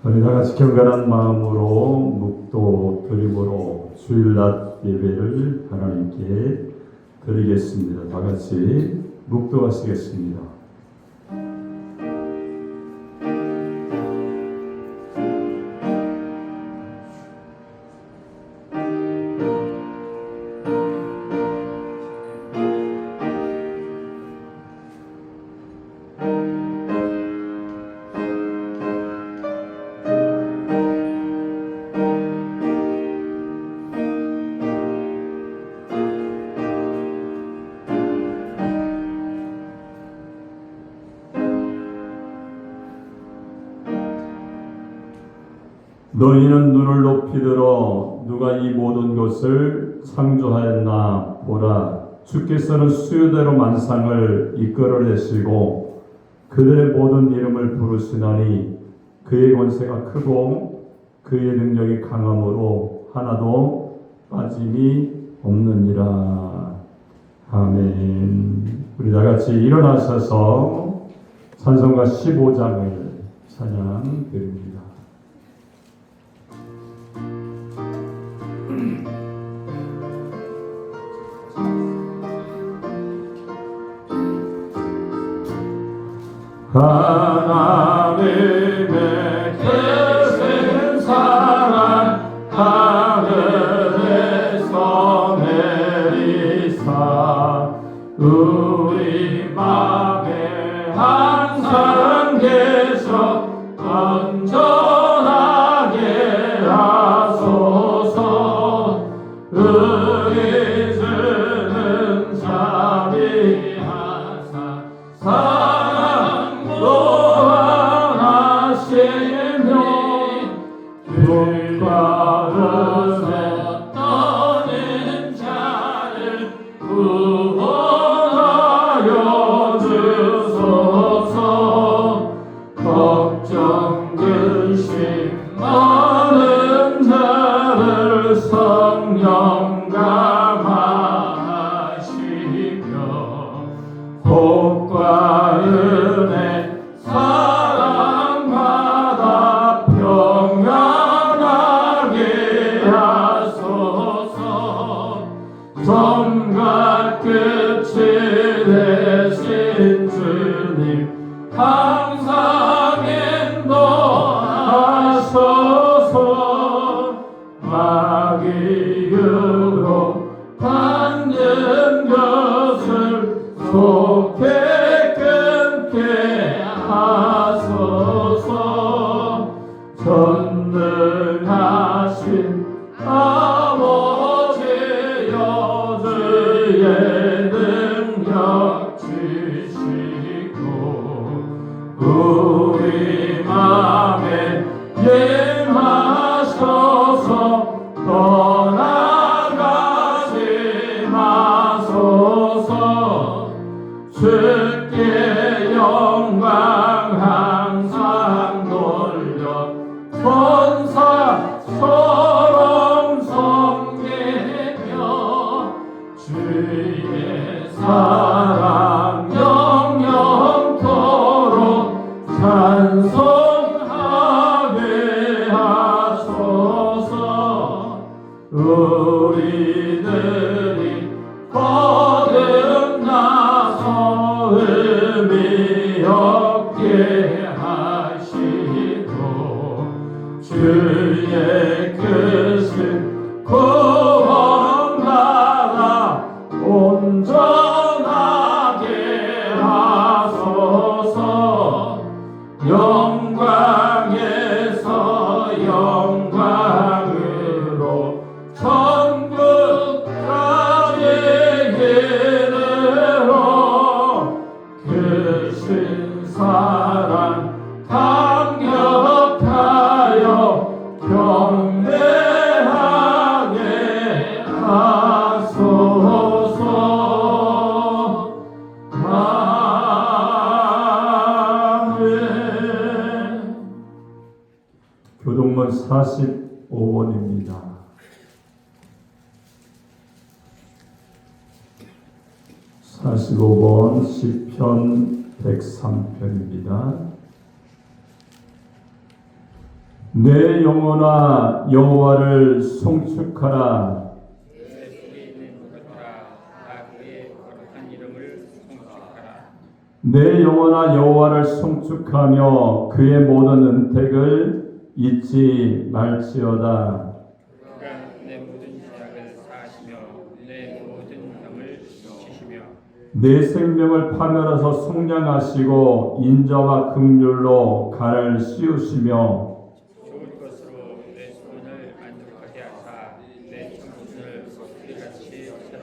우리 다 같이 경건한 마음으로 묵도 드림으로 주일낮 예배를 하나님께 드리겠습니다. 다 같이 묵도하시겠습니다. 너희는 눈을 높이 들어 누가 이 모든 것을 창조하였나 보라. 주께서는 수요대로 만상을 이끌어내시고 그들의 모든 이름을 부르시나니 그의 권세가 크고 그의 능력이 강함으로 하나도 빠짐이 없느니라. 아멘. 우리 다 같이 일어나셔서 찬송가 15장을 찬양 드립니다. 하나님의 크신 사랑 하늘에서 내리사 우리 맘에 항상 계셔 온전하게 하소서. 우리 주는 자비하사 불과 은혜 떠는 자를 구원하여 주소서. 걱정 근심 많은 자를 성령 감화하시며 복과 은혜 사랑받아 평안하게 하소서. 처음과 끝이 되신 주님 항상 인도하소서. 마귀 유혹 받는 것을 속히 끊게 하소서. 전능하신 아버지 여주의 능력 주시고 우리 맘에 임하셔서 떠나가지 마소서. 주께 영광 항상 돌려 천사처럼 섬기며 주의 사랑 영영토록 찬송하게 하소서. 우리들이 거듭나서 의미 없게 하시고 주의 크신 구원받아 온전하게 하소서. 영광에서 영광으로 천국까지 이르러 크신 사랑 감격하여 경배하게 하소서. 아멘. 교동문 45번입니다. 45번 시편 103편입니다. 내 영혼아 여호와를 송축하라. 내 속에 있는 것들아 다 그의 거룩한 이름을 송축하라. 내 영혼아 여호와를 송축하며 그의 모든 은택을 잊지 말지어다. 그가 내 모든 죄악을 사하시며 내 모든 병을 고치시며 내 생명을 파멸하서 속량하시고 인자와 긍휼로 간을 씌우시며 좋은 것으로 내 소원을 만족하게 하사 내 청춘을 소리같이 새롭게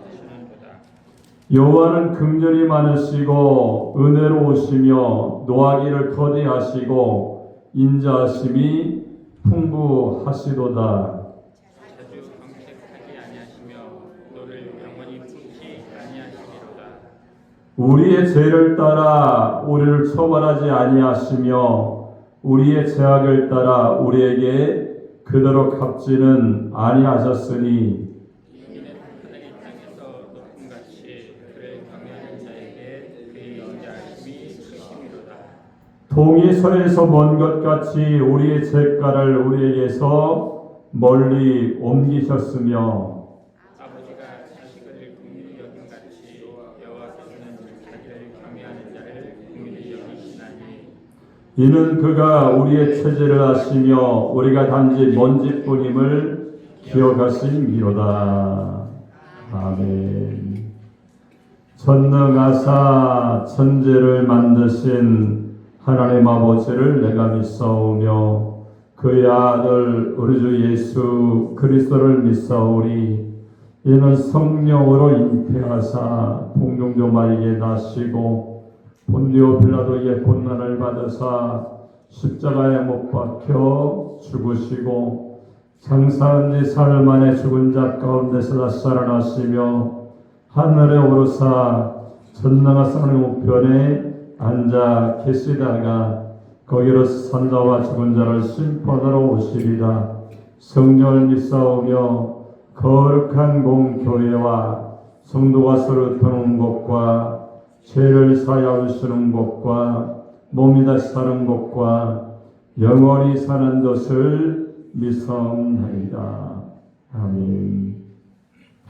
하시는도다. 여호와는 긍휼이 많으시고 은혜로우시며 노하기를 더디하시고 인자하심이 풍부하시도다. 자주 방책하지 아니하시며 너를 영원히 품지 아니하시리로다. 우리의 죄를 따라 우리를 처벌하지 아니하시며 우리의 죄악을 따라 우리에게 그대로 갚지는 아니하셨으니 이는 하늘의 땅에서 높음 같이 그를 경외하는 자에게 그의 인자하심이 크심이로다. 동이 서에서 먼 것 같이 우리의 죄가를 우리에게서 멀리 옮기셨으며 아버지가 자식을 긍휼히 여김 같이 여호와께서는 자기를 경외하는 자를 긍휼히 여기시나니 이는 그가 우리의 체질을 아시며 우리가 단지 먼지뿐임을 기억하심이로다. 아멘. 전능하사 천지를 만드신 하나님 아버지를 내가 믿사오며 그의 아들 우리 주 예수 그리스도를 믿사오니 이는 성령으로 잉태하사 동정조 마리에 나시고 본디오 빌라도의 고난을 받으사 십자가에 못 박혀 죽으시고 장사한 지 사흘 만에 죽은 자 가운데서 다시 살아나시며 하늘에 오르사 전능하신 하나님 우편에 앉아 계시다가 거기로 산자와 죽은 자를 심판하러 오시리라. 성령을 믿사오며 거룩한 공교회와 성도가 서로 도는 것과 죄를 사하여 주시는 것과 몸이 다시 사는 것과 영원히 사는 것을 믿사옵나이다. 아멘.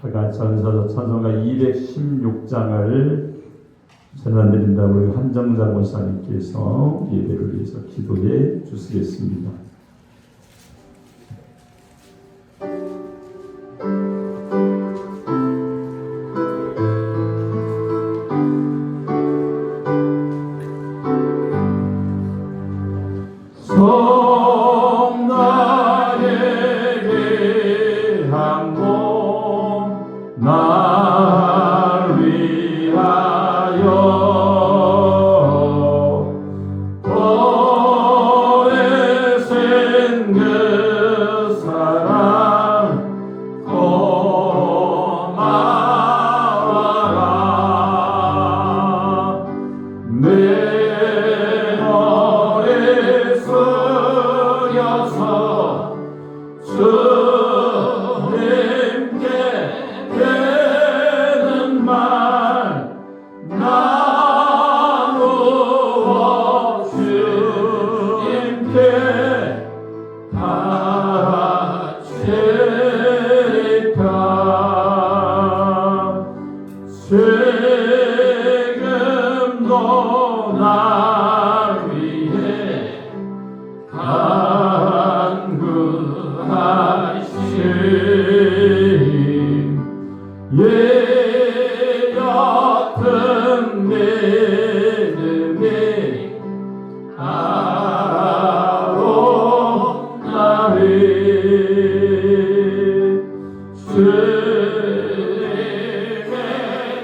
다같이 찬송가 216장을 전해드린다고 우리 한정자 권사님께서 예배를 위해서 기도해 주시겠습니다. 성나에게 한 몸 날 위하여 오래 생그 사랑 고마워라. 내 머리 숙여서 주님께 되는 말 나누어 주님께 바치리까. 지금도 날 위해 간구하심 예 같은 믿음이 아로나리 주님의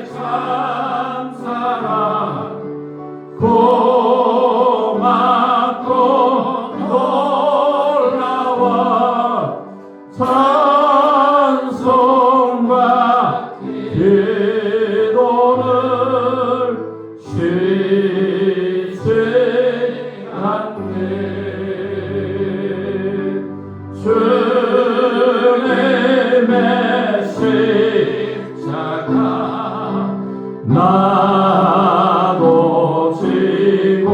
참사랑 고맙고 놀라워 찬송과 기도를 쉬지 않네. 주님의 십자가 나도 지고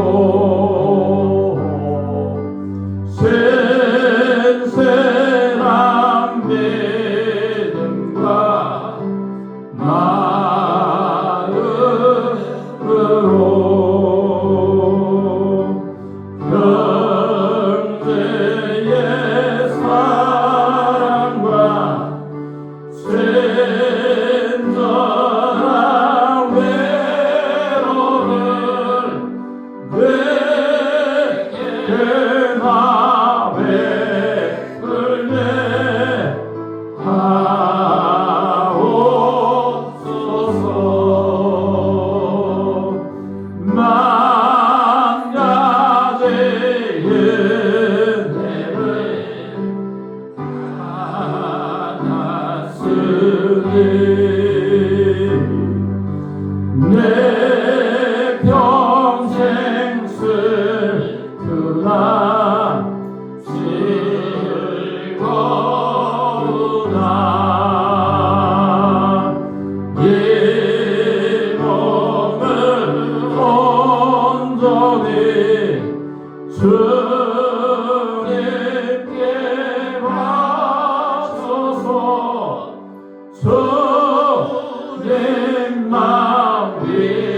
하나님만 위하여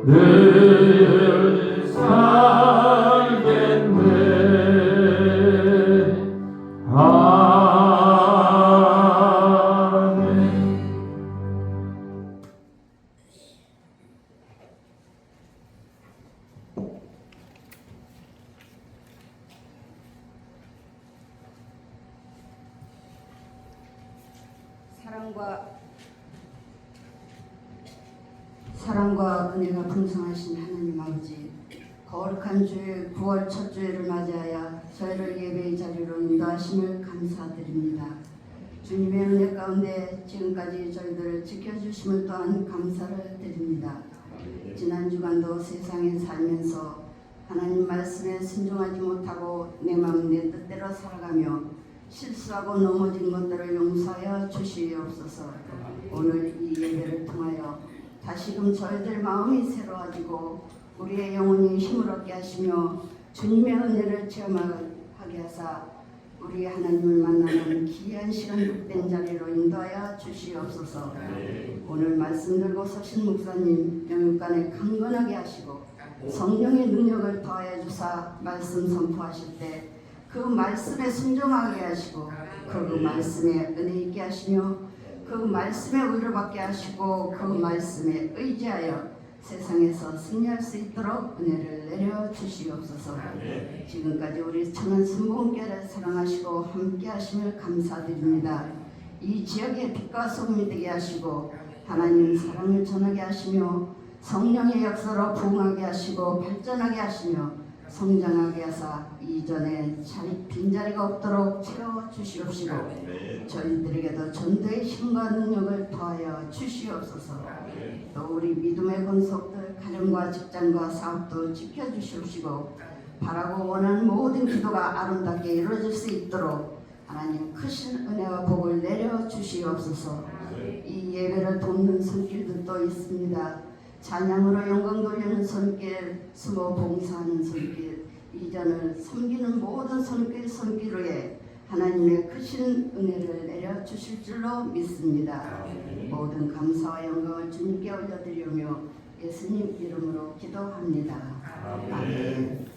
늘 살겠네. 아멘. 사랑과 은혜가 풍성하신 하나님 아버지, 거룩한 주일 9월 첫 주일을 맞이하여 저희를 예배의 자리로 인도하심을 감사드립니다. 주님의 은혜 가운데 지금까지 저희들을 지켜주심을 또한 감사를 드립니다. 지난 주간도 세상에 살면서 하나님 말씀에 순종하지 못하고 내 마음 내 뜻대로 살아가며 실수하고 넘어진 것들을 용서하여 주시옵소서. 오늘 이 예배를 통하여 다시금 저희들 마음이 새로워지고 우리의 영혼이 힘을 얻게 하시며 주님의 은혜를 체험하게 하사 우리 하나님을 만나는 귀한 시간 복된 자리로 인도하여 주시옵소서. 오늘 말씀 들고 서신 목사님 영육간에 강건하게 하시고 성령의 능력을 더하여 주사 말씀 선포하실 때 그 말씀에 순종하게 하시고 그 말씀에 은혜 있게 하시며 그 말씀에 의를 받게 하시고 그 말씀에 의지하여 세상에서 승리할 수 있도록 은혜를 내려 주시옵소서. 지금까지 우리 천안 선봉교회를 사랑하시고 함께 하심을 감사드립니다. 이 지역의 빛과 소금이 되게 하시고 하나님 사랑을 전하게 하시며 성령의 역사로 부흥하게 하시고 발전하게 하시며 성장하게 하사 이전에 빈자리가 없도록 채워주시옵시고 저희들에게도 전도의 힘과 능력을 더하여 주시옵소서. 또 우리 믿음의 권속들 가정과 직장과 사업도 지켜주시옵시고 바라고 원하는 모든 기도가 아름답게 이루어질 수 있도록 하나님 크신 은혜와 복을 내려 주시옵소서. 이 예배를 돕는 손길들도 있습니다. 찬양으로 영광 돌리는 손길, 수모 봉사하는 손길, 이전을 섬기는 모든 손길 위에 하나님의 크신 은혜를 내려 주실 줄로 믿습니다. 모든 감사와 영광을 주님께 올려드리며 예수님 이름으로 기도합니다. 아멘.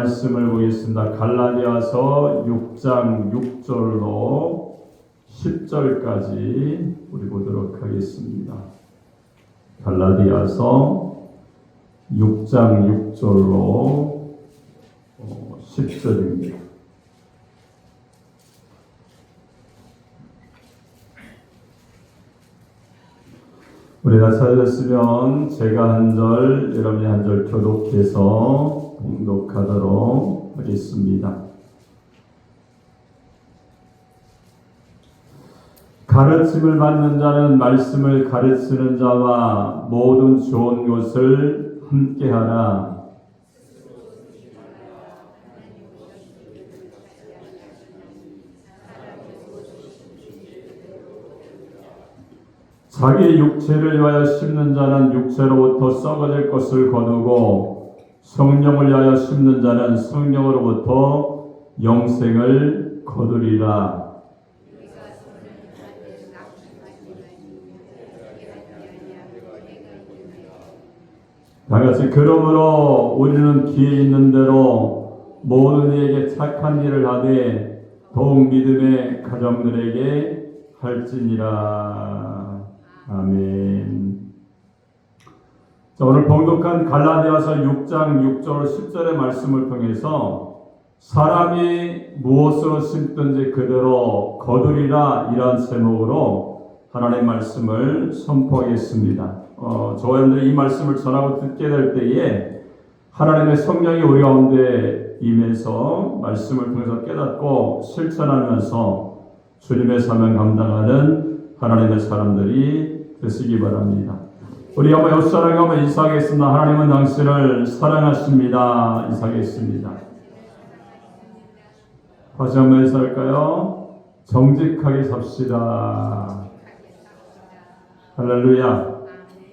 말씀을 보겠습니다. 갈라디아서 6장 6절로 10절까지 우리 보도록 하겠습니다. 갈라디아서 6장 6절로 10절입니다. 우리 다 찾으셨으면 제가 한 절, 여러분이 한 절 교독해서 봉독하도록 하겠습니다. 가르침을 받는 자는 말씀을 가르치는 자와 모든 좋은 것을 함께하라. 자기 육체를 위하여 심는 자는 육체로부터 썩어질 것을 거두고 성령을 위하여 심는 자는 성령으로부터 영생을 거두리라. 다같이 그러므로 우리는 기회 있는 대로 모든 이에게 착한 일을 하되 더욱 믿음의 가정들에게 할지니라. 아멘. 자, 오늘 봉독한 갈라디아서 6장 6절 10절의 말씀을 통해서 사람이 무엇으로 심든지 그대로 거두리라 이런 제목으로 하나님의 말씀을 선포하겠습니다. 저와 여러분들이 이 말씀을 전하고 듣게 될 때에 하나님의 성령이 우리 가운데 임해서 말씀을 통해서 깨닫고 실천하면서 주님의 사명 감당하는 하나님의 사람들이 되시기 바랍니다. 우리 한번 역사하게 한번 인사하겠습니다. 하나님은 당신을 사랑하십니다. 인사하겠습니다. 다시 한번 인사할까요? 정직하게 삽시다. 할렐루야.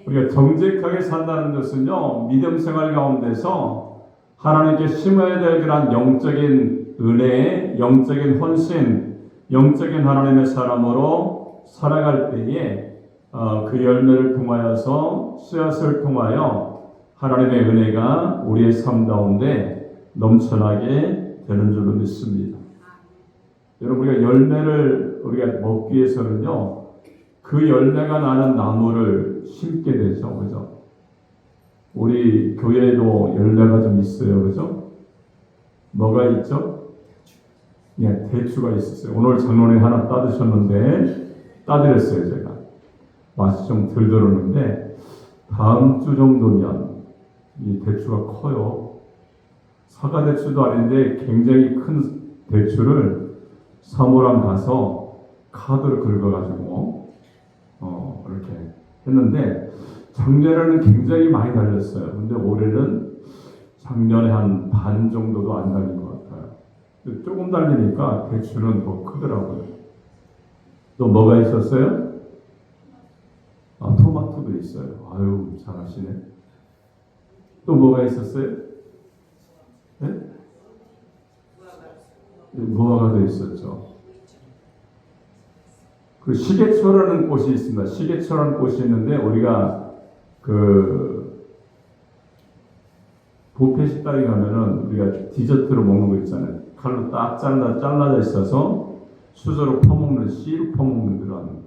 우리가 정직하게 산다는 것은요, 믿음 생활 가운데서 하나님께 심어야 될 그런 영적인 은혜, 영적인 헌신, 영적인 하나님의 사람으로 살아갈 때에 그 열매를 통하여서 씨앗을 통하여 하나님의 은혜가 우리의 삶 가운데 넘쳐나게 되는 줄로 믿습니다. 여러분, 우리가 열매를 우리가 먹기 위해서는요, 그 열매가 나는 나무를 심게 되죠. 그죠? 우리 교회에도 열매가 좀 있어요. 그죠? 뭐가 있죠? 예, 대추가 있었어요. 오늘 장로님 하나 따드셨는데 따드렸어요. 제가 맛이 좀 덜 들었는데 다음 주 정도면 이 대추가 커요. 사과 대추도 아닌데 굉장히 큰 대추를 사모랑 가서 카드를 긁어가지고 이렇게 했는데 작년에는 굉장히 많이 달렸어요. 근데 올해는 작년에 한 반 정도도 안 달린 것 같아요. 조금 달리니까 대추는 더 크더라고요. 또 뭐가 있었어요? 토마토도 있어요. 아유, 잘하시네. 또 뭐가 있었어요? 네? 무화과도 있었죠. 그 시계초라는 꽃이 있습니다. 시계초라는 꽃이 있는데 우리가 그 뷔페 식당에 가면은 우리가 디저트로 먹는 거 있잖아요. 칼로 딱 잘라져 있어서 수저로 퍼먹는, 씨로 퍼먹는 그런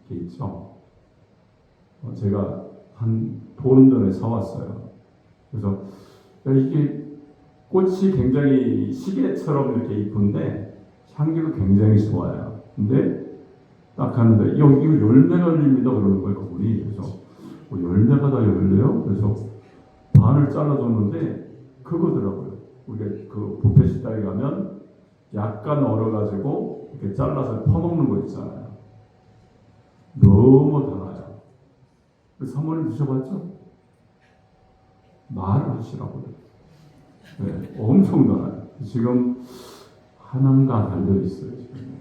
게 있죠. 제가 한 보름 전에 사왔어요. 그래서 이게 꽃이 굉장히 시계처럼 이렇게 이쁜데 향기도 굉장히 좋아요. 근데 딱 가는데 이거 열매가 열립니다 그러는 거예요. 그분이. 그래서 열매가 다 열려요? 그래서 반을 잘라줬는데 그거더라고요. 우리가 그 뷔페 식당에 가면 약간 얼어가지고 이렇게 잘라서 퍼먹는 거 있잖아요. 너무 달아요. 그래서 사모님 드셔봤죠? 말을 하시라고요. 네, 엄청 달아요. 지금 하나가 달려있어요. 지금.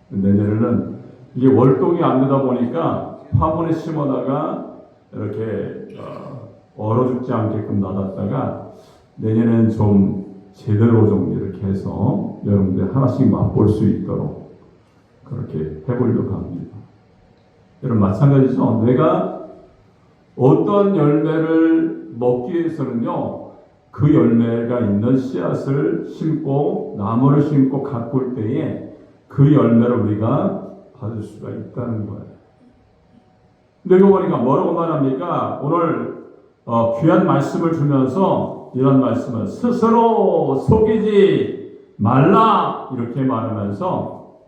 내년에는 이게 월동이 안 되다 보니까 화분에 심어다가 이렇게 얼어 죽지 않게끔 놔뒀다가 내년에는 좀 제대로 좀 이렇게 해서 여러분들 하나씩 맛볼 수 있도록 그렇게 해보려고 합니다. 여러분 마찬가지죠. 내가 어떤 열매를 먹기 위해서는요, 그 열매가 있는 씨앗을 심고 나무를 심고 가꿀 때에 그 열매를 우리가 받을 수가 있다는 거예요. 근데 이거 보니까 뭐라고 말합니까? 오늘 귀한 말씀을 주면서 이런 말씀을 스스로 속이지 말라 이렇게 말하면서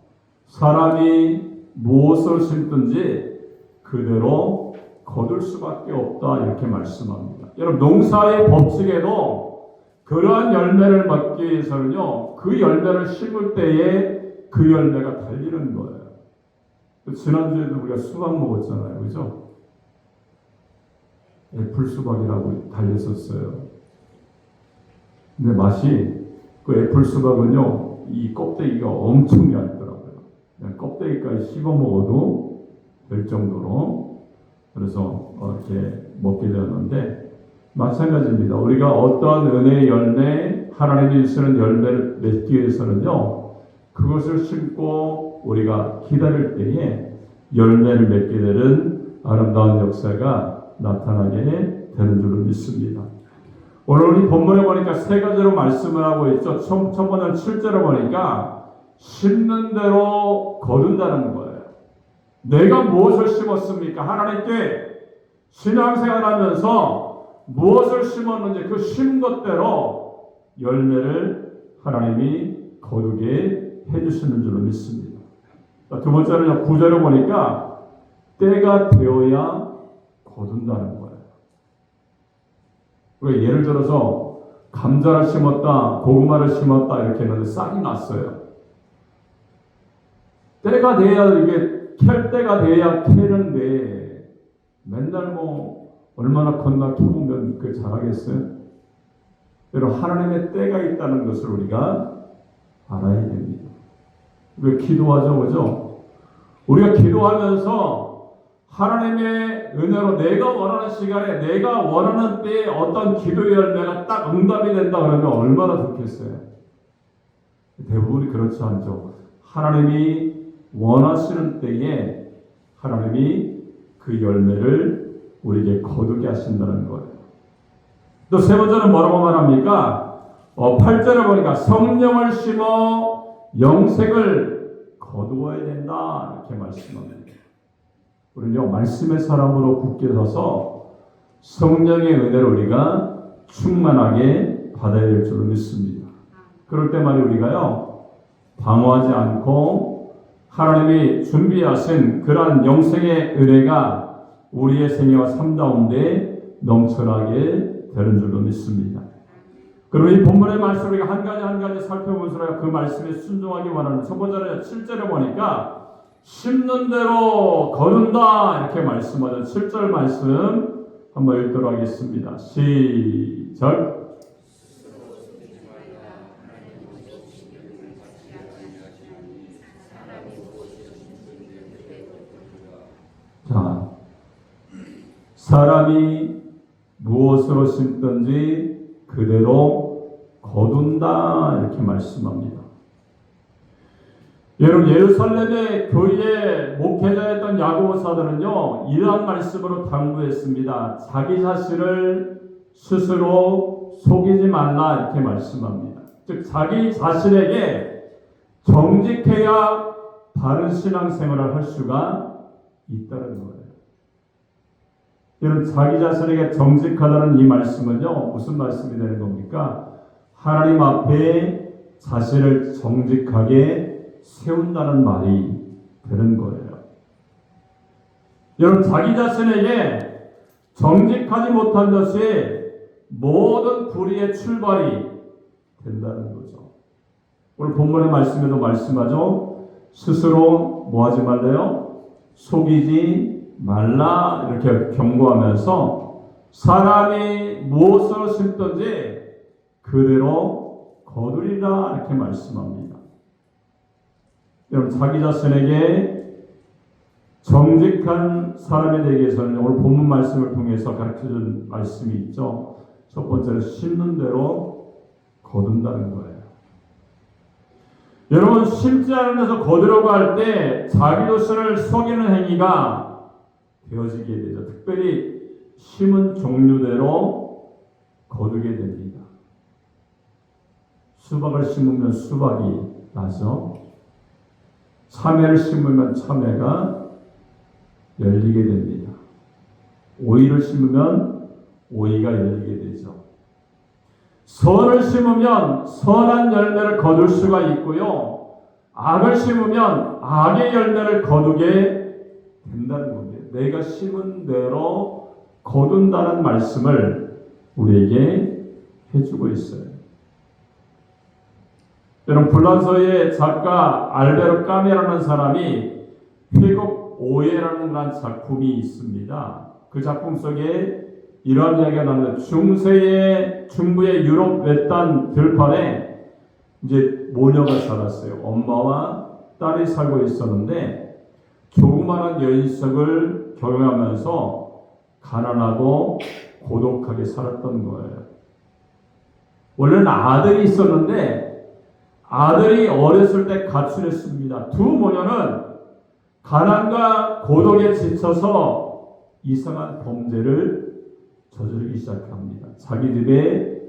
사람이 무엇을 심든지 그대로 거둘 수밖에 없다 이렇게 말씀합니다. 여러분 농사의 법칙에도 그러한 열매를 먹기 위해서는요 그 열매를 심을 때에 그 열매가 달리는 거예요. 지난주에도 우리가 수박 먹었잖아요, 그죠? 애플 수박이라고 달렸었어요. 근데 맛이 그 애플 수박은요 이 껍데기가 엄청 얇더라고요. 그냥 껍데기까지 씹어 먹어도 될 정도로 그래서 이렇게 먹게 되었는데 마찬가지입니다. 우리가 어떠한 은혜의 열매, 하나님이 주시는 열매를 맺기 위해서는요 그것을 심고 우리가 기다릴 때에 열매를 맺게 되는 아름다운 역사가 나타나게 되는 줄로 믿습니다. 오늘 우리 본문에 보니까 세 가지로 말씀을 하고 있죠. 첫 번째는 7절에 보니까 심는 대로 거둔다는 거예요. 내가 무엇을 심었습니까? 하나님께 신앙생활하면서 무엇을 심었는지 그 심 것대로 열매를 하나님이 거두게 해주시는 줄로 믿습니다. 두 번째는 9절에 보니까 때가 되어야 거둔다는 거예요. 우리가 예를 들어서 감자를 심었다, 고구마를 심었다 이렇게 했는데 싹이 났어요. 때가 돼야 이게 캘 때가 돼야 캐는데 맨날 얼마나 컸나 키우면 그 자라겠어요? 여러분 하나님의 때가 있다는 것을 우리가 알아야 됩니다. 우리가 기도하죠, 그죠? 우리가 기도하면서 하나님의 은혜로 내가 원하는 시간에 내가 원하는 때에 어떤 기도의 열매가 딱 응답이 된다 그러면 얼마나 좋겠어요? 대부분이 그렇지 않죠. 하나님이 원하시는 때에 하나님이 그 열매를 우리에게 거두게 하신다는 거예요. 또 세 번째는 뭐라고 말합니까? 8절에 보니까 성령을 심어 영생을 거두어야 된다 이렇게 말씀합니다. 우리는요 말씀의 사람으로 굳게 서서 성령의 은혜를 우리가 충만하게 받아야 될 줄로 믿습니다. 그럴 때만 우리가요 방어하지 않고 하나님이 준비하신 그러한 영생의 은혜가 우리의 생애와 삶 가운데 넘쳐나게 되는 줄로 믿습니다. 그리고 이 본문의 말씀을 우리가 한 가지 살펴보면서 그 말씀에 순종하기 원하는 첫 번째는 7절에 보니까 심는 대로 거둔다 이렇게 말씀하는 7절 말씀 한번 읽도록 하겠습니다. 시작. 자, 사람이 무엇으로 심든지 그대로 거둔다 이렇게 말씀합니다. 여러분 예루살렘의 교회의 목회자였던 야고보사도는요 이러한 말씀으로 당부했습니다. 자기 자신을 스스로 속이지 말라 이렇게 말씀합니다. 즉 자기 자신에게 정직해야 바른 신앙생활을 할 수가 있다는 거예요. 여러분 자기 자신에게 정직하다는 이 말씀은요 무슨 말씀이 되는 겁니까? 하나님 앞에 자신을 정직하게 세운다는 말이 되는 거예요. 여러분 자기 자신에게 정직하지 못한 것이 모든 불의의 출발이 된다는 거죠. 오늘 본문의 말씀에도 말씀하죠. 스스로 뭐 하지 말래요? 속이지 말라 이렇게 경고하면서 사람이 무엇을 심든지 그대로 거두리라 이렇게 말씀합니다. 여러분 자기 자신에게 정직한 사람에 대해서는 오늘 본문 말씀을 통해서 가르쳐준 말씀이 있죠. 첫 번째는 심는 대로 거둔다는 거예요. 여러분 심지 않은 데서 거두려고 할 때 자기 자신을 속이는 행위가 되어지게 되죠. 특별히 심은 종류대로 거두게 됩니다. 수박을 심으면 수박이 나죠. 참외를 심으면 참외가 열리게 됩니다. 오이를 심으면 오이가 열리게 되죠. 선을 심으면 선한 열매를 거둘 수가 있고요. 악을 심으면 악의 열매를 거두게 된다는 겁니다. 내가 심은 대로 거둔다는 말씀을 우리에게 해주고 있어요. 여러분, 불란서의 작가 알베르 까메라는 사람이 회곡 오해라는 그런 작품이 있습니다. 그 작품 속에 이러한 이야기가 나옵니다. 중부의 유럽 외딴 들판에 이제 모녀가 살았어요. 엄마와 딸이 살고 있었는데 조그마한 여인석을 경영하면서 가난하고 고독하게 살았던 거예요. 원래는 아들이 있었는데 아들이 어렸을 때 가출했습니다. 두 모녀는 가난과 고독에 지쳐서 이상한 범죄를 저지르기 시작합니다. 자기 집에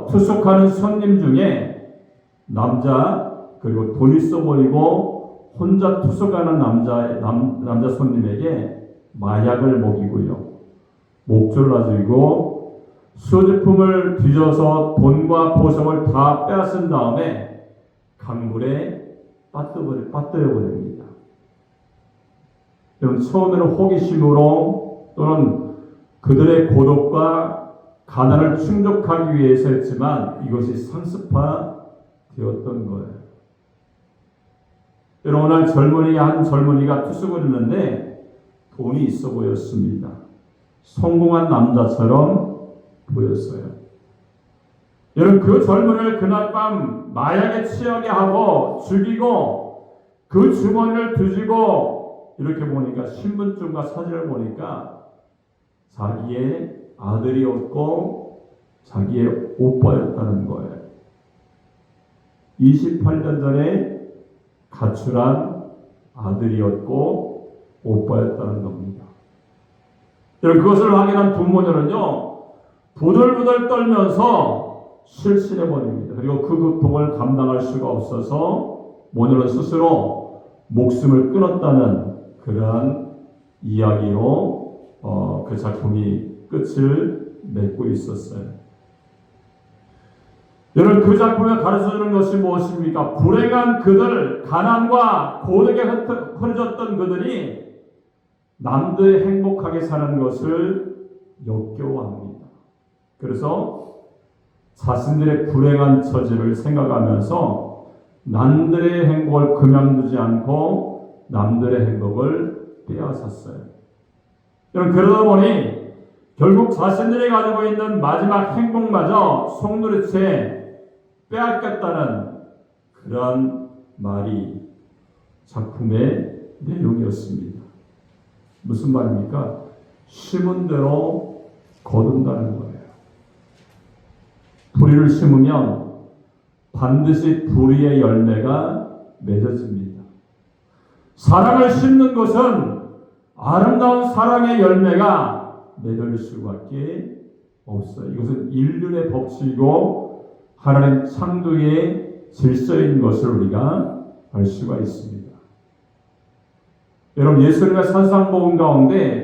투숙하는 손님 중에 남자, 그리고 돈 있어 보이고 혼자 투숙하는 남자 손님에게 마약을 먹이고요. 목줄을 놔주고 소지품을 뒤져서 돈과 보석을 다 빼앗은 다음에 강물에 빠뜨려버립니다. 여러분, 처음에는 호기심으로 또는 그들의 고독과 가난을 충족하기 위해서 했지만 이것이 상습화되었던 거예요. 여러분, 오늘 한 젊은이가 투숙을 했는데 돈이 있어 보였습니다. 성공한 남자처럼 보였어요. 여러분, 그 젊은이를 그날 밤 마약에 취하게 하고 죽이고 그 주머니를 뒤지고 이렇게 보니까 신분증과 사진을 보니까 자기의 아들이었고 자기의 오빠였다는 거예요. 28년 전에 가출한 아들이었고 오빠였다는 겁니다. 여러분, 그것을 확인한 부모녀는요, 부들부들 떨면서 실신해버립니다. 그리고 그 고통을 감당할 수가 없어서 모녀는 스스로 목숨을 끊었다는 그러한 이야기로 그 작품이 끝을 맺고 있었어요. 여러분, 그 작품에 가르쳐주는 것이 무엇입니까? 불행한 그들, 가난과 고독에 흐려졌던 그들이 남들이 행복하게 사는 것을 역겨워합니다. 그래서 자신들의 불행한 처지를 생각하면서 남들의 행복을 그만두지 않고 남들의 행복을 빼앗았어요. 그러다 보니 결국 자신들이 가지고 있는 마지막 행복마저 속누리채 빼앗겼다는 그런 말이 작품의 내용이었습니다. 무슨 말입니까? 심은 대로 거둔다는 거예요. 불의를 심으면 반드시 불의의 열매가 맺어집니다. 사랑을 심는 것은 아름다운 사랑의 열매가 맺을 수밖에 없어요. 이것은 인륜의 법칙이고 하나님 창조의 질서인 것을 우리가 알 수가 있습니다. 여러분, 예수님의 산상복음 가운데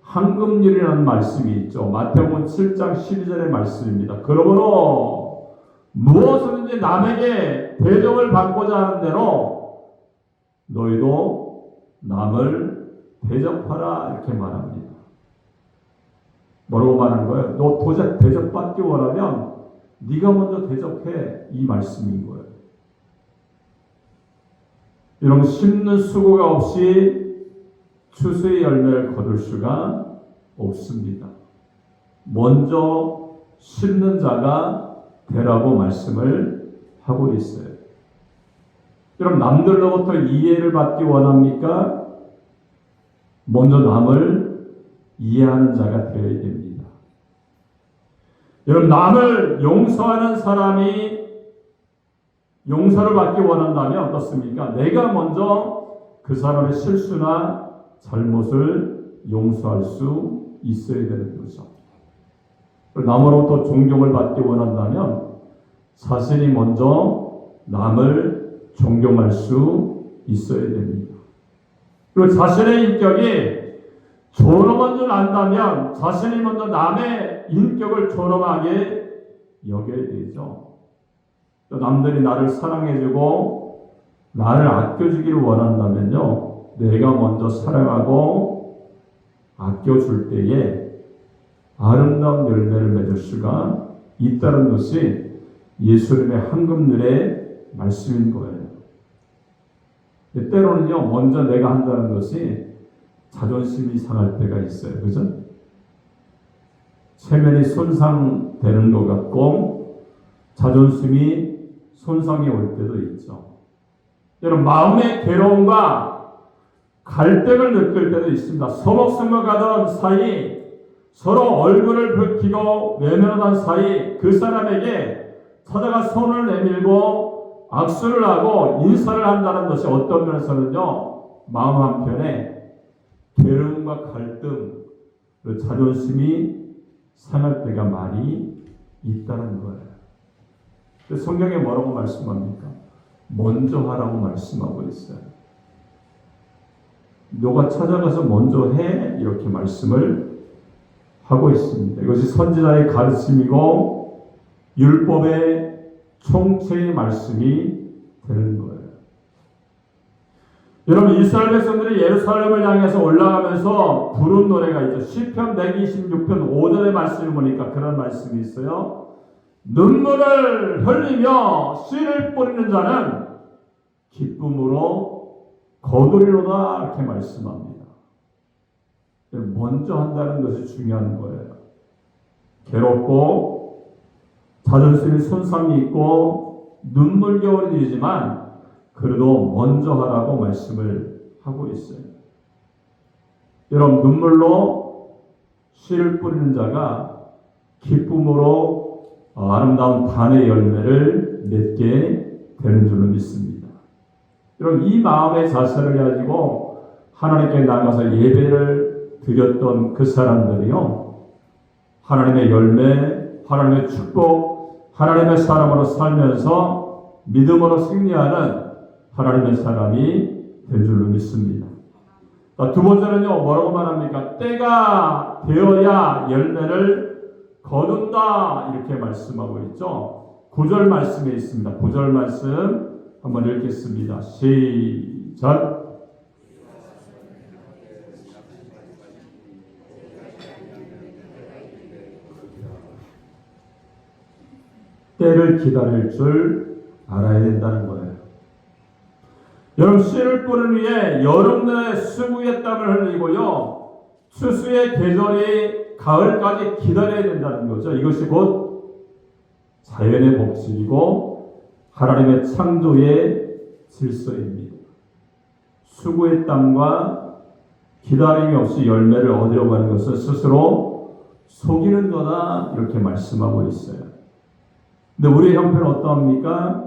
황금률이라는 말씀이 있죠. 마태복음 7장 12절의 말씀입니다. 그러므로 무엇이든지 남에게 대접을 받고자 하는 대로 너희도 남을 대접하라, 이렇게 말합니다. 뭐라고 말하는 거예요? 너 도저히 대접받기 원하면 네가 먼저 대접해, 이 말씀인 거예요. 여러분, 심는 수고가 없이 추수의 열매를 거둘 수가 없습니다. 먼저 심는 자가 되라고 말씀을 하고 있어요. 여러분, 남들로부터 이해를 받기 원합니까? 먼저 남을 이해하는 자가 되어야 됩니다. 여러분, 남을 용서하는 사람이 용서를 받기 원한다면 어떻습니까? 내가 먼저 그 사람의 실수나 잘못을 용서할 수 있어야 되는 거죠. 남으로부터 존경을 받기 원한다면 자신이 먼저 남을 존경할 수 있어야 됩니다. 그리고 자신의 인격이 존엄한 줄 안다면 자신이 먼저 남의 인격을 존엄하게 여겨야 되죠. 또 남들이 나를 사랑해주고 나를 아껴주기를 원한다면요, 내가 먼저 사랑하고 아껴줄 때에 아름다운 열매를 맺을 수가 있다는 것이 예수님의 한금늘의 말씀인 거예요. 때로는요, 먼저 내가 한다는 것이 자존심이 상할 때가 있어요. 그죠? 체면이 손상되는 것 같고 자존심이 손상이 올 때도 있죠. 여러분, 마음의 괴로움과 갈등을 느낄 때도 있습니다. 서먹서먹하던 사이, 서로 얼굴을 붉히고 외면하던 사이, 그 사람에게 찾아가 손을 내밀고 악수를 하고 인사를 한다는 것이 어떤 면에서는요, 마음 한편에 괴로움과 갈등, 자존심이 상할 때가 많이 있다는 거예요. 성경에 뭐라고 말씀합니까? 먼저 하라고 말씀하고 있어요. 너가 찾아가서 먼저 해, 이렇게 말씀을 하고 있습니다. 이것이 선지자의 가르침이고 율법의 총체의 말씀이 되는 거예요. 여러분, 이스라엘 백성들이 예루살렘을 향해서 올라가면서 부른 노래가 있죠. 시편 126편 5절의 말씀을 보니까 그런 말씀이 있어요. 눈물을 흘리며 씨를 뿌리는 자는 기쁨으로 거두리로다, 이렇게 말씀합니다. 먼저 한다는 것이 중요한 거예요. 괴롭고 자존심이 손상이 있고 눈물겨울이 되지만 그래도 먼저 하라고 말씀을 하고 있어요. 여러분, 눈물로 씨를 뿌리는 자가 기쁨으로 아름다운 단의 열매를 맺게 되는 줄로 믿습니다. 여러분, 이 마음의 자세를 가지고 하나님께 나가서 예배를 드렸던 그 사람들이요, 하나님의 열매, 하나님의 축복, 하나님의 사람으로 살면서 믿음으로 승리하는 하나님의 사람이 될 줄로 믿습니다. 두 번째는요, 뭐라고 말합니까? 때가 되어야 열매를 거둔다, 이렇게 말씀하고 있죠. 9절 말씀에 있습니다. 9절 말씀 한번 읽겠습니다. 시작. 때를 기다릴 줄 알아야 된다는 거예요. 여러분, 씨를 뿌리는 위에 여름 내내 수국의 땀을 흘리고요, 추수의 계절이 가을까지 기다려야 된다는 거죠. 이것이 곧 자연의 법칙이고 하나님의 창조의 질서입니다. 수고의 땀과 기다림이 없이 열매를 얻으려고 하는 것은 스스로 속이는 거다, 이렇게 말씀하고 있어요. 근데 우리의 형편은 어떠합니까?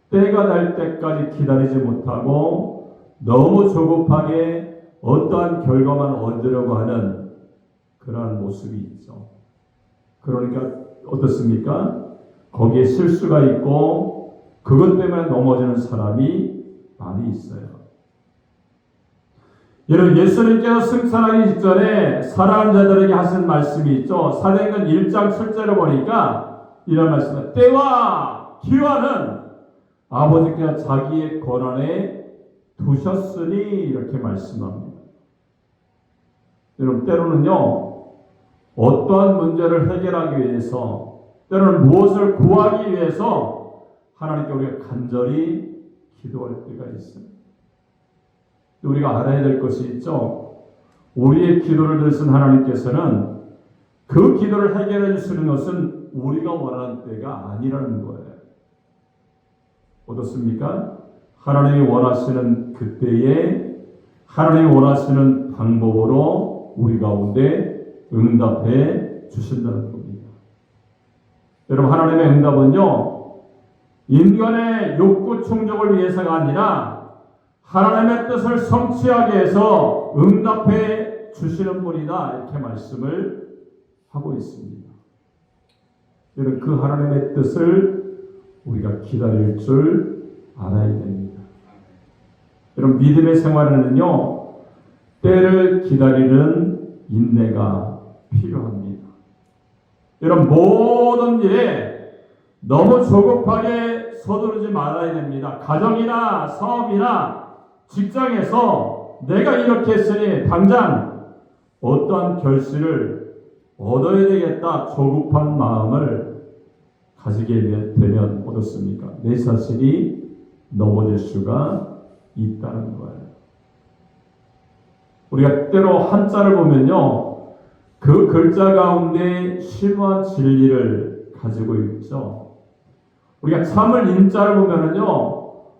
때가 될 때까지 기다리지 못하고 너무 조급하게 어떠한 결과만 얻으려고 하는 그러한 모습이 있죠. 그러니까 어떻습니까? 거기에 실수가 있고 그것 때문에 넘어지는 사람이 많이 있어요. 여러분, 예수님께서 승천하기 직전에 사랑하는 자들에게 하신 말씀이 있죠. 사도행전 1장 7절을 보니까 이런 말씀입니다. 때와 기화는 아버지께서 자기의 권한에 두셨으니, 이렇게 말씀합니다. 여러분, 때로는요, 어떠한 문제를 해결하기 위해서, 때로는 무엇을 구하기 위해서 하나님께 우리가 간절히 기도할 때가 있어요. 우리가 알아야 될 것이 있죠. 우리의 기도를 들으신 하나님께서는 그 기도를 해결해 주시는 것은 우리가 원하는 때가 아니라는 거예요. 어떻습니까? 하나님이 원하시는 그때에 하나님이 원하시는 방법으로 우리 가운데 응답해 주신다는 겁니다. 여러분, 하나님의 응답은요, 인간의 욕구 충족을 위해서가 아니라 하나님의 뜻을 성취하기 위해서 응답해 주시는 분이다, 이렇게 말씀을 하고 있습니다. 여러분, 그 하나님의 뜻을 우리가 기다릴 줄 알아야 됩니다. 여러분, 믿음의 생활에는요, 때를 기다리는 인내가 필요합니다. 여러분, 모든 일에 너무 조급하게 서두르지 말아야 됩니다. 가정이나 사업이나 직장에서 내가 이렇게 했으니 당장 어떠한 결실을 얻어야 되겠다 조급한 마음을 가지게 되면 어떻습니까? 내 자신이 넘어질 수가 있다는 거예요. 우리가 때로 한자를 보면요, 그 글자 가운데 심오한 진리를 가지고 있죠. 우리가 참을 인자를 보면은요,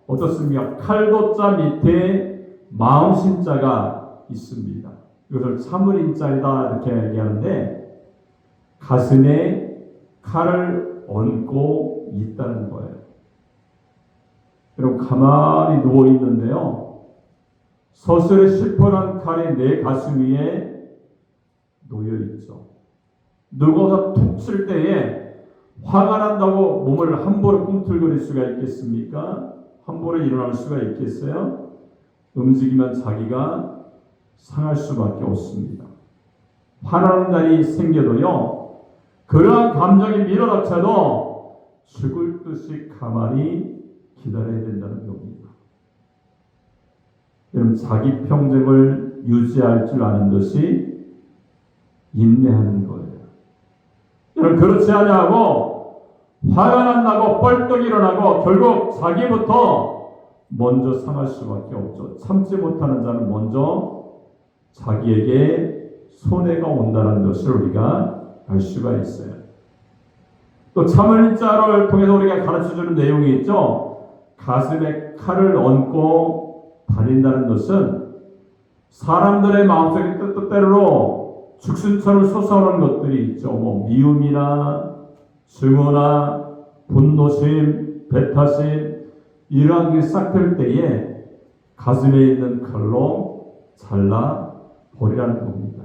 어떻습니까? 칼도자 밑에 마음심자가 있습니다. 이것을 참을 인자이다 이렇게 얘기하는데, 가슴에 칼을 얹고 있다는 거예요. 여러분, 가만히 누워 있는데요, 서슬의 시퍼런 칼이 내 가슴 위에 놓여 있죠. 누워서 툭 칠 때에 화가 난다고 몸을 함부로 꿈틀거릴 수가 있겠습니까? 함부로 일어날 수가 있겠어요? 움직이면 자기가 상할 수밖에 없습니다. 화나는 날이 생겨도요, 그러한 감정이 밀어닥쳐도 죽을 듯이 가만히 기다려야 된다는 겁니다. 여러분, 자기 평정을 유지할 줄 아는 것이 인내하는 거예요. 여러분, 그렇지 않냐고 화가 난다고 뻘떡 일어나고 결국 자기부터 먼저 상할 수밖에 없죠. 참지 못하는 자는 먼저 자기에게 손해가 온다는 것을 우리가 알 수가 있어요. 또 참을 자를 통해서 우리가 가르쳐주는 내용이 있죠. 가슴에 칼을 얹고 다닌다는 것은 사람들의 마음속에 때때로 죽순처럼 솟아오르는 것들이 있죠. 미움이나 증오나 분노심, 배타심, 이러한 게 싹 들 때에 가슴에 있는 칼로 잘라 버리라는 겁니다.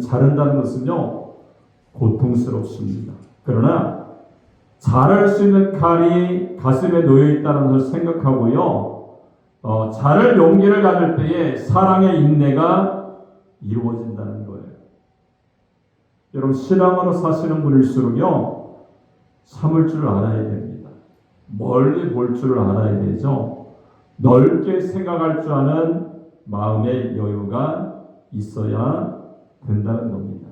자른다는 것은요, 고통스럽습니다. 그러나 자를 수 있는 칼이 가슴에 놓여 있다는 것을 생각하고요, 자를 용기를 가질 때에 사랑의 인내가 이루어진다는 거예요. 여러분, 신앙으로 사시는 분일수록요, 참을 줄 알아야 됩니다. 멀리 볼 줄 알아야 되죠. 넓게 생각할 줄 아는 마음의 여유가 있어야 된다는 겁니다.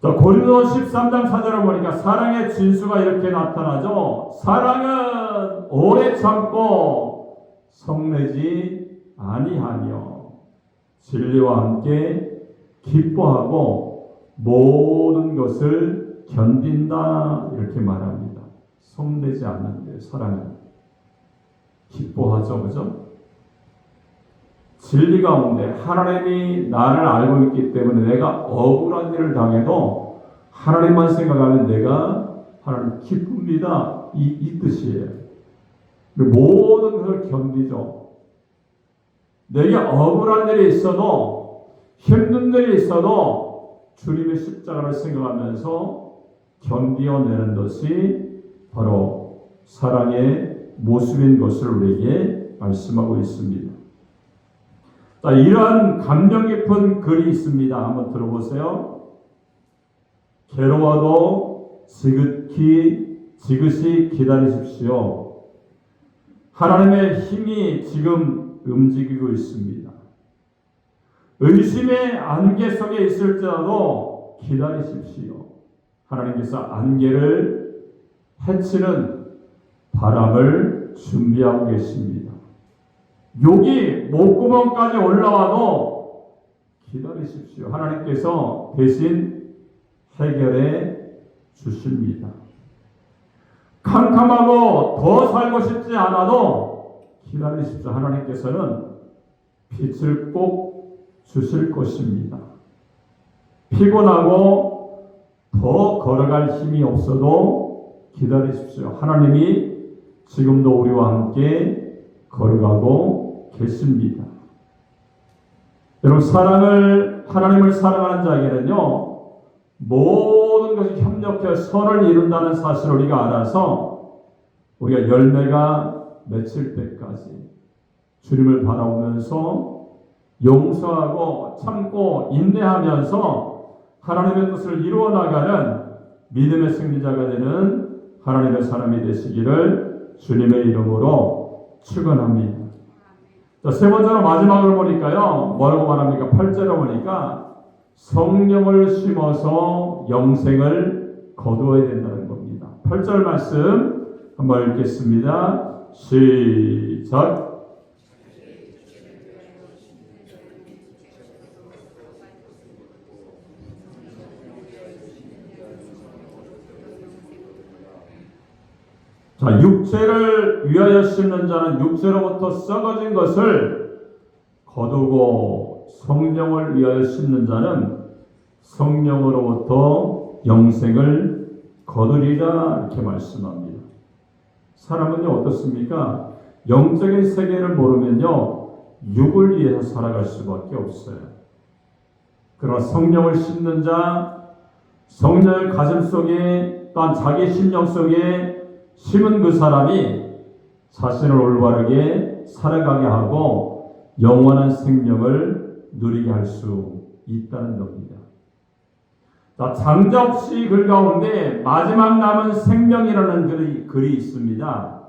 자, 고린도 13장 4절을 보니까 사랑의 진수가 이렇게 나타나죠. 사랑은 오래 참고 성내지 아니하며 진리와 함께 기뻐하고 모든 것을 견딘다 이렇게 말합니다. 성내지 않는데 사랑은 기뻐하죠, 그죠? 진리 가운데 하나님이 나를 알고 있기 때문에 내가 억울한 일을 당해도 하나님만 생각하면 내가 하나님 기쁩니다. 이 뜻이에요. 모든 것을 견디죠. 내게 억울한 일이 있어도 힘든 일이 있어도 주님의 십자가를 생각하면서 견디어내는 것이 바로 사랑의 모습인 것을 우리에게 말씀하고 있습니다. 자, 이러한 감명 깊은 글이 있습니다. 한번 들어보세요. 괴로워도 지긋이 기다리십시오. 하나님의 힘이 지금 움직이고 있습니다. 의심의 안개 속에 있을지라도 기다리십시오. 하나님께서 안개를 해치는 바람을 준비하고 계십니다. 욕이 목구멍까지 올라와도 기다리십시오. 하나님께서 대신 해결해 주십니다. 캄캄하고 더 살고 싶지 않아도 기다리십시오. 하나님께서는 빛을 꼭 주실 것입니다. 피곤하고 더 걸어갈 힘이 없어도 기다리십시오. 하나님이 지금도 우리와 함께 걸어가고 계십니다. 여러분, 하나님을 사랑하는 자에게는요, 모든 모든 것이 협력해 선을 이룬다는 사실을 우리가 알아서 우리가 열매가 맺힐 때까지 주님을 바라보면서 용서하고 참고 인내하면서 하나님의 뜻을 이루어 나가는 믿음의 승리자가 되는 하나님의 사람이 되시기를 주님의 이름으로 축원합니다. 자, 세 번째로 마지막으로 보니까요. 뭐라고 말합니까? 8절에 보니까 성령을 심어서 영생을 거두어야 된다는 겁니다. 8절 말씀 한번 읽겠습니다. 시작. 자, 육체를 위하여 심는 자는 육체로부터 썩어진 것을 거두고 성령을 위하여 심는 자는 성령으로부터 영생을 거두리라 이렇게 말씀합니다. 사람은요 어떻습니까? 영적인 세계를 모르면요 육을 위해서 살아갈 수밖에 없어요. 그러나 성령을 심는 자, 성령을 가슴속에 또한 자기 심령 속에 심은 그 사람이 자신을 올바르게 살아가게 하고 영원한 생명을 누리게 할 수 있다는 겁니다. 자, 장자 없이 글 가운데 마지막 남은 생명이라는 글이 있습니다.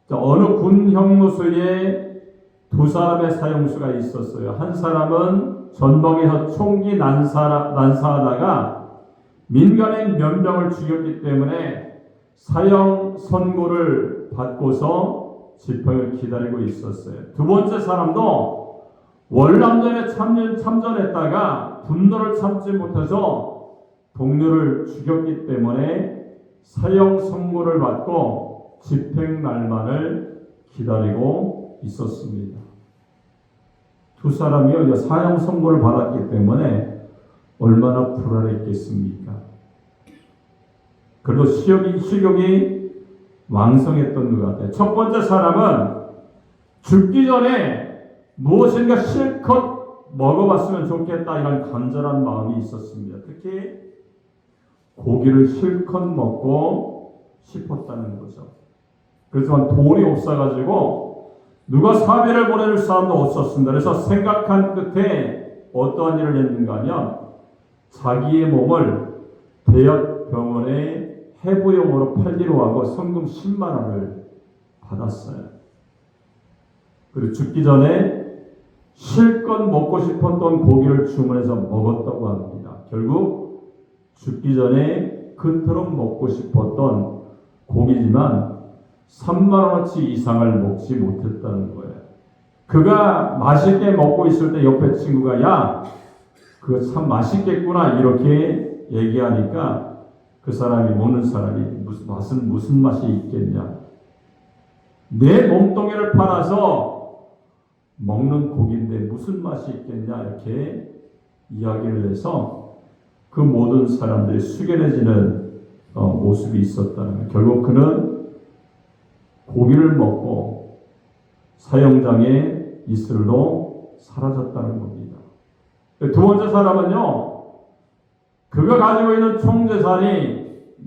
자, 어느 군 형무소에 두 사람의 사형수가 있었어요. 한 사람은 전방에서 총기 난사하다가 민간인 몇 명을 죽였기 때문에 사형 선고를 받고서 집행을 기다리고 있었어요. 두 번째 사람도 월남전에 참전했다가 분노를 참지 못해서 동료를 죽였기 때문에 사형 선고를 받고 집행 날만을 기다리고 있었습니다. 두 사람이요 사형 선고를 받았기 때문에 얼마나 불안했겠습니까? 그래도 식욕이 왕성했던 것 같아요. 첫 번째 사람은 죽기 전에 무엇인가 실컷 먹어봤으면 좋겠다 이런 간절한 마음이 있었습니다. 특히 고기를 실컷 먹고 싶었다는 거죠. 그렇지만 돈이 없어가지고 누가 사비를 보내줄 사람도 없었습니다. 그래서 생각한 끝에 어떠한 일을 했는가 하면 자기의 몸을 대학병원에 해부용으로 팔기로 하고 성금 10만 원을 받았어요. 그리고 죽기 전에 실컷 먹고 싶었던 고기를 주문해서 먹었다고 합니다. 결국 죽기 전에 그토록 먹고 싶었던 고기지만 3만 원어치 이상을 먹지 못했다는 거예요. 그가 맛있게 먹고 있을 때 옆에 친구가 야, 그거 참 맛있겠구나 이렇게 얘기하니까 그 사람이 먹는 사람이 무슨 맛이 있겠냐? 내 몸뚱이를 팔아서 먹는 고기인데 무슨 맛이 있겠냐 이렇게 이야기를 해서 그 모든 사람들이 숙연해지는 모습이 있었다는 거예요. 결국 그는 고기를 먹고 사형장에 이슬로 사라졌다는 겁니다. 두 번째 사람은요. 그가 가지고 있는 총재산이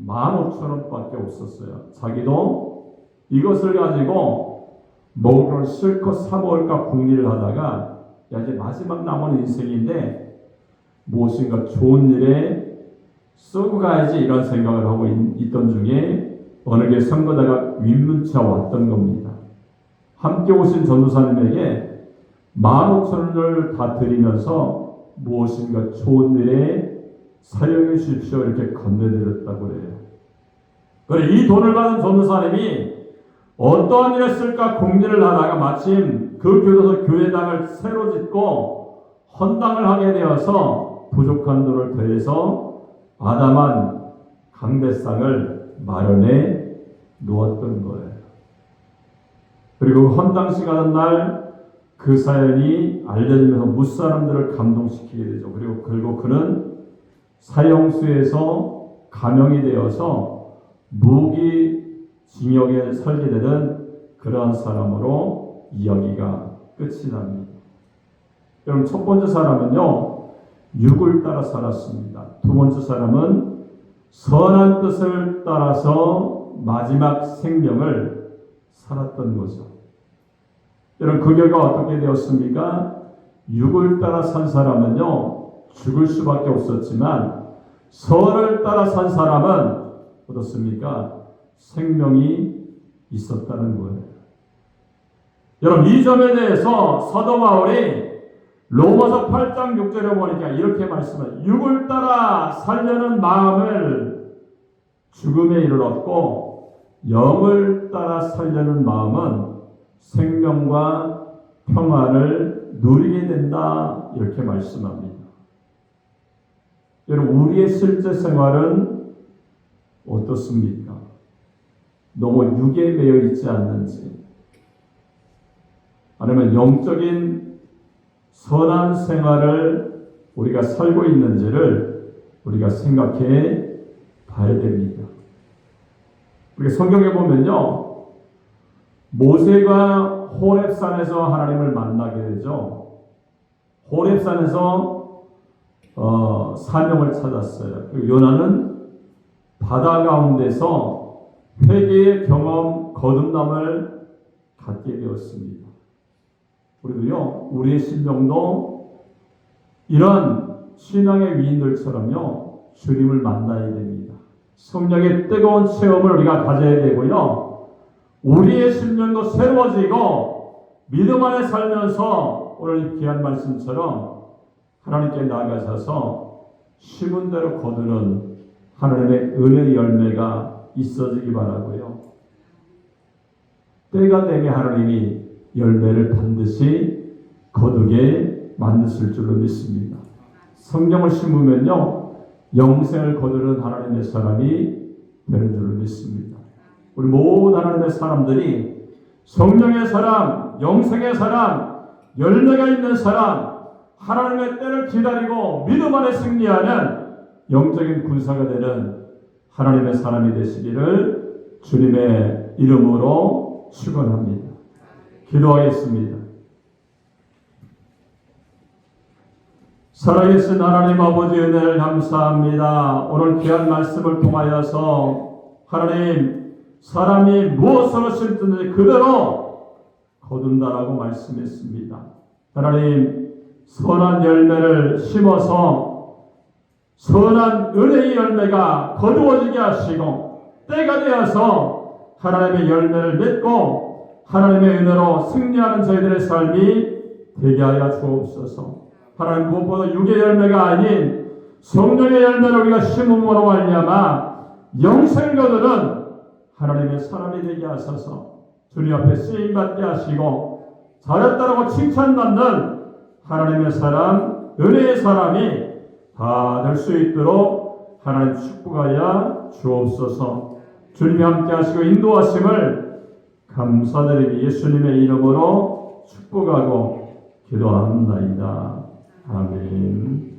15,000원밖에 없었어요. 자기도 이것을 가지고 먹을 걸 실컷 사 먹을까 궁리를 하다가 야 이제 마지막 남은 인생인데 무엇인가 좋은 일에 쓰고 가야지 이런 생각을 하고 있던 중에 어느 게 선거다가 윗문자 왔던 겁니다. 함께 오신 전도사님에게 15,000원을 다 드리면서 무엇인가 좋은 일에 사용해 주십시오 이렇게 건네드렸다고 그래요. 그래 이 돈을 받은 전도사님이 어떠한 일에 쓸까 궁리를 하다가 마침 그 교도소 교회당을 새로 짓고 헌당을 하게 되어서 부족한 돈을 더해서 아담한 강대상을 마련해 놓았던 거예요. 그리고 헌당식 하는 날 그 사연이 알려지면서 무사람들을 감동시키게 되죠. 그리고 결국 그는 사형수에서 감형이 되어서 무기징역에 설계되는 그러한 사람으로 이야기가 끝이 납니다. 여러분 첫 번째 사람은요 육을 따라 살았습니다. 두 번째 사람은 선한 뜻을 따라서 마지막 생명을 살았던 거죠. 여러분, 그 결과 어떻게 되었습니까? 육을 따라 산 사람은요, 죽을 수밖에 없었지만 선을 따라 산 사람은 어떻습니까? 생명이 있었다는 거예요. 여러분, 이 점에 대해서 사도 바울이 로마서 8장 6절에 보니까 이렇게 말씀해요. 육을 따라 살려는 마음을 죽음에 이르렀고 영을 따라 살려는 마음은 생명과 평안을 누리게 된다. 이렇게 말씀합니다. 여러분, 우리의 실제 생활은 어떻습니까? 너무 육에 매여 있지 않는지, 아니면 영적인 선한 생활을 우리가 살고 있는지를 우리가 생각해 봐야 됩니다. 우리가 성경에 보면요, 모세가 호렙산에서 하나님을 만나게 되죠. 호렙산에서 사명을 찾았어요. 그리고 요나는 바다 가운데서 회개의 경험, 거듭남을 갖게 되었습니다. 우리도요, 우리의 심령도 이런 신앙의 위인들처럼요, 주님을 만나야 됩니다. 성령의 뜨거운 체험을 우리가 가져야 되고요, 우리의 심령도 새로워지고 믿음 안에 살면서 오늘 귀한 말씀처럼 하나님께 나아가셔서 심은 대로 거두는 하나님의 은혜의 열매가 있어지기 바라고요. 때가 되면 하나님이 열매를 반드시 거두게 만드실 줄로 믿습니다. 성경을 심으면요, 영생을 거두는 하나님의 사람이 되는 줄로 믿습니다. 우리 모든 하나님의 사람들이 성령의 사람, 영생의 사람, 열매가 있는 사람, 하나님의 때를 기다리고 믿음 안에 승리하는 영적인 군사가 되는 하나님의 사람이 되시기를 주님의 이름으로 축원합니다. 기도하겠습니다. 살아계신 하나님 아버지, 은혜를 감사합니다. 오늘 귀한 말씀을 통하여서 하나님, 사람이 무엇으로 심든지 그대로 거둔다라고 말씀했습니다. 하나님, 선한 열매를 심어서 선한 은혜의 열매가 거두어지게 하시고 때가 되어서 하나님의 열매를 맺고 하나님의 은혜로 승리하는 저희들의 삶이 되게 하여 주옵소서. 하나님, 무엇보다 육의 열매가 아닌 성령의 열매를 우리가 심음으로 말미암아 영생 거두는 하나님의 사람이 되게 하소서. 주님 앞에 쓰임받게 하시고 잘했다라고 칭찬받는 하나님의 사람, 은혜의 사람이 다 될 수 있도록 하나님 축복하여 주옵소서. 주님이 함께 하시고 인도하심을 감사드리며 예수님의 이름으로 축복하고 기도합니다. 아멘.